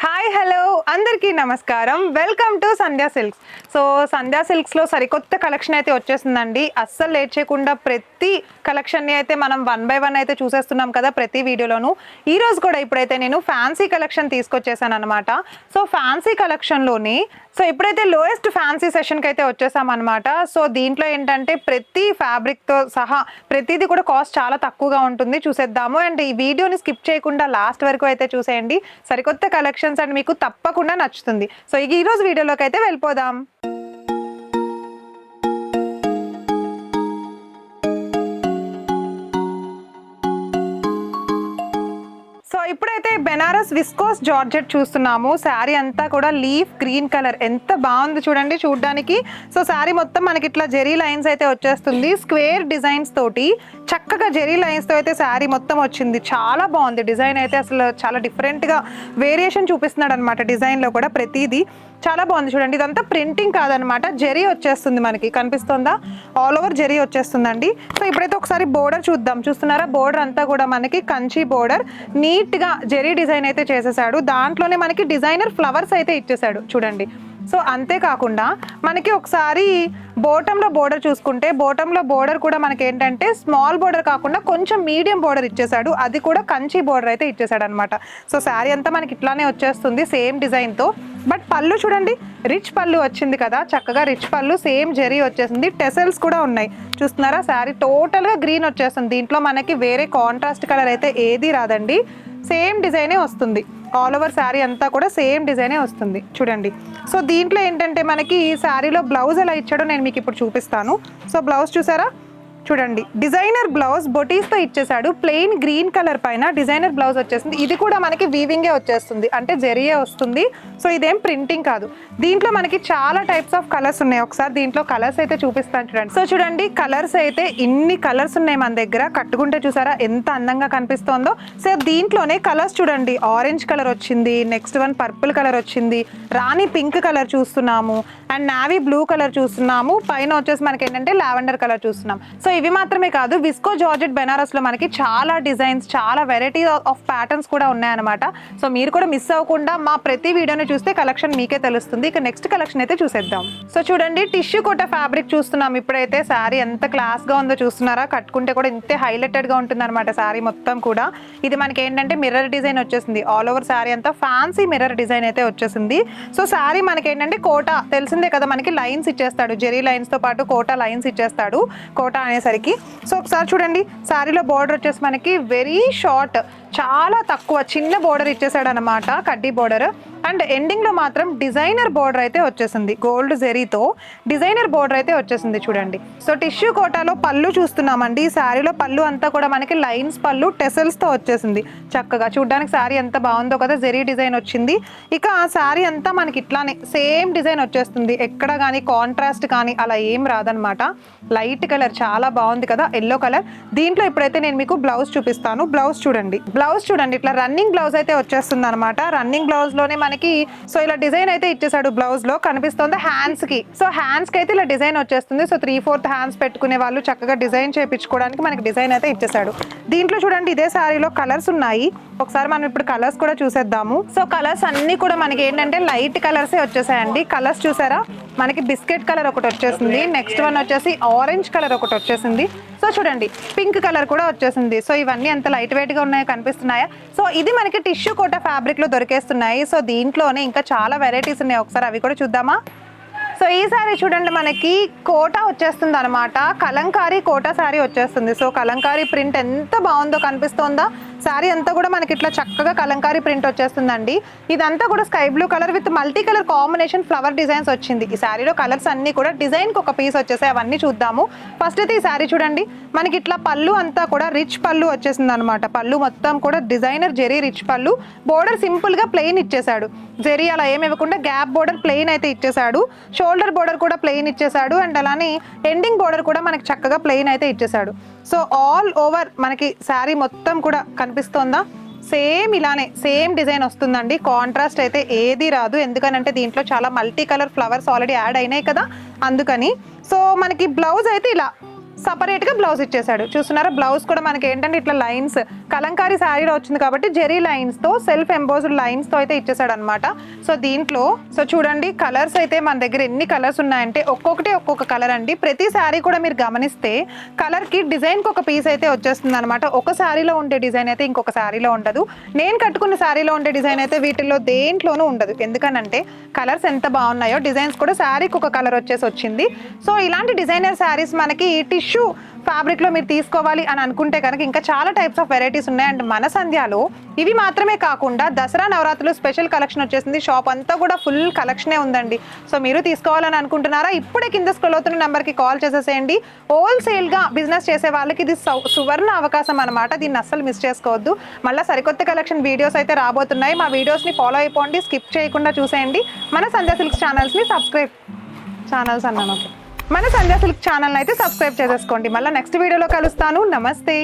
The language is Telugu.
హాయ్ హలో అందరికీ నమస్కారం. Welcome to Sandhya Silks. So Sandhya సిల్క్స్లో సరికొత్త కలెక్షన్ అయితే వచ్చేసిందండి. అస్సలు లేట్ చేయకుండా ప్రతి కలెక్షన్ని అయితే మనం 1 by 1 అయితే చూసేస్తున్నాం కదా ప్రతి వీడియోలోను. ఈ రోజు కూడా ఇప్పుడైతే నేను ఫ్యాన్సీ కలెక్షన్ తీసుకొచ్చేసాను అనమాట. సో ఫ్యాన్సీ కలెక్షన్లోని ఇప్పుడైతే లోయెస్ట్ ఫ్యాన్సీ సెషన్కి అయితే వచ్చేసామన్నమాట. సో దీంట్లో ఏంటంటే ప్రతి ఫ్యాబ్రిక్తో సహా ప్రతిదీ కూడా కాస్ట్ చాలా తక్కువగా ఉంటుంది. చూసేద్దాము. అండ్ ఈ వీడియోని స్కిప్ చేయకుండా లాస్ట్ వరకు అయితే చూసేయండి. సరికొత్త కలెక్షన్స్ అండ్ మీకు తప్పకుండా నచ్చుతుంది. సో ఈ రోజు వీడియోలోకి అయితే వెళ్ళిపోదాం. ఇప్పుడైతే బెనారస్ విస్కోస్ జార్జెట్ చూస్తున్నాము. శారీ అంతా కూడా లీఫ్ గ్రీన్ కలర్, ఎంత బాగుంది చూడండి చూడడానికి. సో శారీ మొత్తం మనకి ఇట్లా జెరీ లైన్స్ అయితే వచ్చేస్తుంది. స్క్వేర్ డిజైన్స్ తోటి చక్కగా జెరీ లైన్స్ తో అయితే శారీ మొత్తం వచ్చింది. చాలా బాగుంది డిజైన్ అయితే, అసలు చాలా డిఫరెంట్ గా వేరియేషన్ చూపిస్తున్నాడు అనమాట. డిజైన్ లో కూడా ప్రతిదీ చాలా బాగుంది చూడండి. ఇదంతా ప్రింటింగ్ కాదనమాట, జెరీ వచ్చేస్తుంది మనకి, కనిపిస్తుందా? ఆల్ ఓవర్ జెరీ వచ్చేస్తుందండి. సో ఇప్పుడైతే ఒకసారి బోర్డర్ చూద్దాం. చూస్తున్నారా? బోర్డర్ అంతా కూడా మనకి కంచి బోర్డర్, నీట్ గా జెరీ డిజైన్ అయితే చేసేసాడు. దాంట్లోనే మనకి డిజైనర్ ఫ్లవర్స్ అయితే ఇచ్చేసాడు చూడండి. సో అంతేకాకుండా మనకి ఒకసారి బోటంలో బోర్డర్ చూసుకుంటే, బోటంలో బోర్డర్ కూడా మనకి ఏంటంటే స్మాల్ బోర్డర్ కాకుండా కొంచెం మీడియం బోర్డర్ ఇచ్చేసాడు. అది కూడా కంచి బోర్డర్ అయితే ఇచ్చేసాడు అనమాట. సో శారీ అంతా మనకి ఇట్లానే వచ్చేస్తుంది సేమ్ డిజైన్తో. బట్ పళ్ళు చూడండి, రిచ్ పళ్ళు వచ్చింది కదా, చక్కగా రిచ్ పళ్ళు, సేమ్ జెరీ వచ్చేసింది. టెసల్స్ కూడా ఉన్నాయి చూస్తున్నారా. శారీ టోటల్గా గ్రీన్ వచ్చేస్తుంది. దీంట్లో మనకి వేరే కాంట్రాస్ట్ కలర్ అయితే ఏది రాదండి, సేమ్ డిజైనే వస్తుంది. ఆల్ ఓవర్ శారీ అంతా కూడా సేమ్ డిజైనే వస్తుంది చూడండి. సో దీంట్లో ఏంటంటే మనకి ఈ శారీలో బ్లౌజ్ ఎలా ఇచ్చాడో నేను మీకు ఇప్పుడు చూపిస్తాను. సో బ్లౌజ్ చూసారా చూడండి, డిజైనర్ బ్లౌజ్ బొటీస్తో ఇచ్చేసాడు. ప్లెయిన్ గ్రీన్ కలర్ పైన డిజైనర్ బ్లౌజ్ వచ్చేసింది. ఇది కూడా మనకి వీవింగే వచ్చేస్తుంది, అంటే జెరీయే వస్తుంది. సో ఇదేం ప్రింటింగ్ కాదు. దీంట్లో మనకి చాలా టైప్స్ ఆఫ్ కలర్స్ ఉన్నాయి. ఒకసారి దీంట్లో కలర్స్ అయితే చూపిస్తాను చూడండి. సో చూడండి, కలర్స్ అయితే ఇన్ని కలర్స్ ఉన్నాయి మన దగ్గర. కట్టుకుంటే చూసారా ఎంత అందంగా కనిపిస్తోందో. సో దీంట్లోనే కలర్స్ చూడండి, ఆరెంజ్ కలర్ వచ్చింది, నెక్స్ట్ వన్ పర్పుల్ కలర్ వచ్చింది, రాణి పింక్ కలర్ చూస్తున్నాము, అండ్ నావీ బ్లూ కలర్ చూస్తున్నాము, పైన వచ్చేసి మనకి ఏంటంటే లావెండర్ కలర్ చూస్తున్నాం. సో ఇవి మాత్రమే కాదు, విస్కో జార్జెట్ బెనారస్ లో మనకి చాలా డిజైన్స్, చాలా వెరైటీ ఆఫ్ ప్యాటర్న్స్ కూడా ఉన్నాయన్నమాట. సో మీరు కూడా మిస్ అవ్వకుండా మా ప్రతి వీడియోని చూస్తే కలెక్షన్ మీకే తెలుస్తుంది. ఇక నెక్స్ట్ కలెక్షన్ అయితే చూసేద్దాం. సో చూడండి, టిష్యూ కోట ఫ్యాబ్రిక్ చూస్తున్నాం ఇప్పుడైతే. శారీ ఎంత క్లాస్ గా ఉందో చూస్తున్నారా. కట్టుకుంటే కూడా ఇంతే హైలైటెడ్ గా ఉంటుంది అనమాట శారీ మొత్తం కూడా. ఇది మనకి ఏంటంటే మిర్రర్ డిజైన్ వచ్చేసింది. ఆల్ ఓవర్ శారీ అంతా ఫ్యాన్సీ మిర్రర్ డిజైన్ అయితే వచ్చేసింది. సో శారీ మనకి ఏంటంటే కోట తెలిసిందే కదా, మనకి లైన్స్ ఇచ్చేస్తాడు, జెరీ లైన్స్ తో పాటు కోట లైన్స్ ఇచ్చేస్తాడు కోట అనేసరికి. సో ఒకసారి చూడండి, శారీలో బోర్డర్ వచ్చేసి మనకి వెరీ షార్ట్, చాలా తక్కువ చిన్న బోర్డర్ ఇచ్చేసాడు అనమాట, కడ్డీ బోర్డర్. అండ్ ఎండింగ్ లో మాత్రం డిజైనర్ బోర్డర్ అయితే వచ్చేసింది, గోల్డ్ జెరీతో డిజైనర్ బోర్డర్ అయితే వచ్చేసింది చూడండి. సో టిష్యూ కోటాలో పళ్ళు చూస్తున్నామండి. శారీలో పళ్ళు అంతా కూడా మనకి లైన్స్ పళ్ళు, టెసల్స్ తో వచ్చేసింది చక్కగా. చూడడానికి శారీ ఎంత బాగుందో కదా, జెరీ డిజైన్ వచ్చింది. ఇక శారీ అంతా మనకి ఇట్లానే సేమ్ డిజైన్ వచ్చేస్తుంది, ఎక్కడ కానీ కాంట్రాస్ట్ కానీ అలా ఏం రాదనమాట. లైట్ కలర్ చాలా బాగుంది కదా, ఎల్లో కలర్. దీంట్లో ఇప్పుడైతే నేను మీకు బ్లౌజ్ చూపిస్తాను. బ్లౌజ్ చూడండి ఇట్లా రన్నింగ్ బ్లౌజ్ అయితే వచ్చేస్తుంది అనమాట. రన్నింగ్ బ్లౌజ్ లోనే మనకి సో ఇలా డిజైన్ అయితే ఇచ్చేసాడు. బ్లౌజ్ లో కనిపిస్తుంది హ్యాండ్స్ కి. సో హ్యాండ్స్ కి అయితే ఇలా డిజైన్ వచ్చేస్తుంది. సో 3/4 హ్యాండ్స్ పెట్టుకునే వాళ్ళు చక్కగా డిజైన్ చేయించుకోవడానికి మనకి డిజైన్ అయితే ఇచ్చేసాడు. దీంట్లో చూడండి ఇదే శారీలో కలర్స్ ఉన్నాయి. ఒకసారి మనం ఇప్పుడు కలర్స్ కూడా చూసేద్దాము. సో కలర్స్ అన్ని కూడా మనకి ఏంటంటే లైట్ కలర్సే వచ్చేసాయండి. కలర్స్ చూసారా, మనకి బిస్కెట్ కలర్ ఒకటి వచ్చేసింది, నెక్స్ట్ వన్ వచ్చేసి ఆరెంజ్ కలర్ ఒకటి వచ్చేసింది. సో చూడండి పింక్ కలర్ కూడా వచ్చేసింది. సో ఇవన్నీ ఎంత లైట్ వెయిట్ గా ఉన్నాయో కనిపిస్తున్నాయా. సో ఇది మనకి టిష్యూ కోట ఫ్యాబ్రిక్ లో దొరికేస్తున్నాయి. సో దీంట్లోనే ఇంకా చాలా వెరైటీస్ ఉన్నాయి, ఒకసారి అవి కూడా చూద్దామా. సో ఈ సారీ చూడండి, మనకి కోటా వచ్చేస్తుంది అనమాట, కలంకారీ కోటా శారీ వచ్చేస్తుంది. సో కలంకారీ ప్రింట్ ఎంత బాగుందో కనిపిస్తోందా. శారీ అంతా కూడా మనకి ఇట్లా చక్కగా కలంకారీ ప్రింట్ వచ్చేస్తుందండి. ఇదంతా కూడా sky blue colour with multi colour combination flower designs వచ్చింది. ఈ శారీలో కలర్స్ అన్ని కూడా డిజైన్ కి ఒక పీస్ వచ్చేసాయి, అవన్నీ చూద్దాము. ఫస్ట్ అయితే ఈ శారీ చూడండి, మనకి ఇట్లా పళ్ళు అంతా కూడా రిచ్ పళ్ళు వచ్చేసింది అనమాట. పళ్ళు మొత్తం కూడా డిజైనర్ జెరీ రిచ్ పళ్ళు. బోర్డర్ సింపుల్ గా ప్లెయిన్ ఇచ్చేసాడు, జెరీ అలా ఏమి ఇవ్వకుండా గ్యాప్ బోర్డర్ ప్లెయిన్ అయితే ఇచ్చేసాడు. షోల్డర్ బోర్డర్ కూడా ప్లెయిన్ ఇచ్చేసాడు. అండ్ అలానే ఎండింగ్ బోర్డర్ కూడా మనకి చక్కగా ప్లెయిన్ అయితే ఇచ్చేసాడు. సో ఆల్ ఓవర్ మనకి శారీ మొత్తం కూడా కనిపిస్తోందా, సేమ్ ఇలానే సేమ్ డిజైన్ వస్తుందండి. కాంట్రాస్ట్ అయితే ఏది రాదు, ఎందుకనంటే దీంట్లో చాలా multi colour flowers already add అయినాయి కదా, అందుకని. సో మనకి బ్లౌజ్ అయితే ఇలా సపరేట్ గా బ్లౌజ్ ఇచ్చేసాడు. చూస్తున్నారా, బ్లౌజ్ కూడా మనకి ఏంటంటే ఇట్లా లైన్స్ కలంకారీ శారీలో వచ్చింది కాబట్టి జెరీ లైన్స్ తో సెల్ఫ్ ఎంబోజ్డ్ లైన్స్ తో అయితే ఇచ్చేసాడు అనమాట. సో దీంట్లో చూడండి కలర్స్ అయితే మన దగ్గర ఎన్ని కలర్స్ ఉన్నాయంటే ఒక్కొక్కటి ఒక్కొక్క కలర్ అండి. ప్రతి శారీ కూడా మీరు గమనిస్తే కలర్ కి డిజైన్ కి ఒక పీస్ అయితే వచ్చేస్తుంది అనమాట. ఒక శారీలో ఉండే డిజైన్ అయితే ఇంకొక శారీలో ఉండదు. నేను కట్టుకున్న శారీలో ఉండే డిజైన్ అయితే వీటిల్లో దేంట్లోనూ ఉండదు. ఎందుకనంటే కలర్స్ ఎంత బాగున్నాయో డిజైన్స్ కూడా శారీకి ఒక కలర్ వచ్చేసి వచ్చింది. సో ఇలాంటి డిజైనర్ శారీస్ మనకి టిష్యూ ఫ్యాబ్రిక్ లో మీరు తీసుకోవాలి అని అనుకుంటే కనుక ఇంకా చాలా టైప్స్ ఆఫ్ వెరైటీస్ ఉన్నాయి. అండ్ మన సంధ్యాలో ఇవి మాత్రమే కాకుండా దసరా నవరాత్రులు స్పెషల్ కలెక్షన్ వచ్చేసింది. షాప్ అంతా కూడా ఫుల్ కలెక్షనే ఉందండి. సో మీరు తీసుకోవాలని అనుకుంటున్నారా, ఇప్పుడే కింద స్క్రోల్ అవుతున్న నెంబర్కి కాల్ చేసేసేయండి. హోల్సేల్ గా బిజినెస్ చేసే వాళ్ళకి ఇది సువర్ణ అవకాశం అనమాట. దీన్ని అస్సలు మిస్ చేసుకోవద్దు. మళ్ళీ సరికొత్త కలెక్షన్ వీడియోస్ అయితే రాబోతున్నాయి. మా వీడియోస్ ని ఫాలో అయిపోండి, స్కిప్ చేయకుండా చూసేయండి. మన సంధ్యా సిల్క్స్ ఛానల్స్ ని మన సంధ్యా సిల్క్ ఛానల్ అయితే సబ్స్క్రైబ్ చేసేసుకోండి. మళ్ళీ నెక్స్ట్ వీడియోలో కలుస్తాను. నమస్తే.